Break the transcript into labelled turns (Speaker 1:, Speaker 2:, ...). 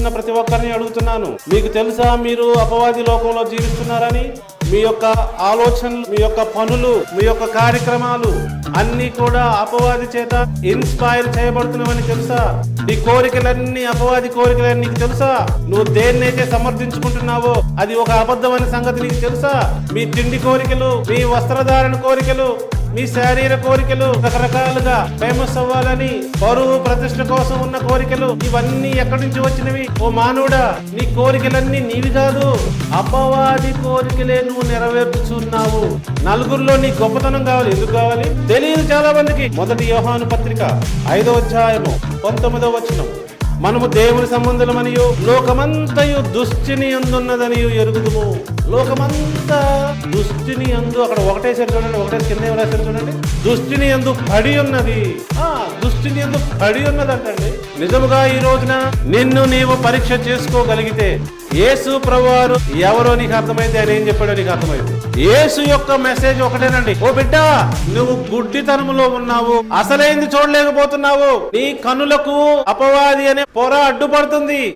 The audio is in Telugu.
Speaker 1: వింటున్న ప్రతి ఒక్కరిని అడుగుతున్నాను, మీకు తెలుసా మీరు అపవాది లోకంలో జీవిస్తున్నారని? మీ యొక్క ఆలోచనలు, మీ యొక్క పనులు, మీ యొక్క కార్యక్రమాలు అన్ని కూడా అపవాది చేత ఇన్స్పైర్ చేయబడుతున్నావని తెలుసా? నీ కోరికలన్నీ అపవాది కోరికలని నీకు తెలుసా? నువ్వు దేన్నైతే సమర్థించుకుంటున్నావో అది ఒక అబద్ధం అనే సంగతి నీకు తెలుసా? మీ తిండి కోరికలు, మీ వస్త్రధారణ కోరికలు, మీ శారీర కోరికలు, రకరకాలుగా ఫేమస్ అవ్వాలని పరువు ప్రతిష్ట కోసం ఉన్న కోరికలు, ఇవన్నీ ఎక్కడి నుంచి వచ్చినవి? ఓ మానవుడా, నీ కోరికలన్నీ నీవి కాదు, అపవాది కోరికలే నువ్వు నెరవేర్చుచున్నావు. నలుగురిలో నీ గొప్పతనం కావాలి. ఎందుకు కావాలి తెలియదు చాలా మందికి. మొదటి యోహాను పత్రిక 5వ అధ్యాయము 19వ వచనం, మనము దేవుని సంబంధులమనియు లోకమంతయు దుష్టిని అందున్నదనియు ఎరుగుదుము. లోకమంతా దుష్టిని అందు, అక్కడ ఒకటేసారి చూడండి, ఒకటేసి కింద రాశారు చూడండి, దుష్టిని అందు పడి ఉన్నది. దుష్టిని అందు పడి ఉన్నదంటండి. నిజముగా ఈ రోజున నిన్ను నీవు పరీక్ష చేసుకోగలిగితే యేసు ప్రభువారు ఎవరో నీకు అర్థమైతే, ఆయన ఏం చెప్పాడో నీకు అర్థమైంది. యేసు యొక్క మెసేజ్ ఒకటేనండి, ఓ బిడ్డ, నువ్వు గుడ్డితనములో ఉన్నావు, అసలైంది చూడలేకపోతున్నావు, నీ కనులకు అపవాది అనే పొర అడ్డుపడుతుంది.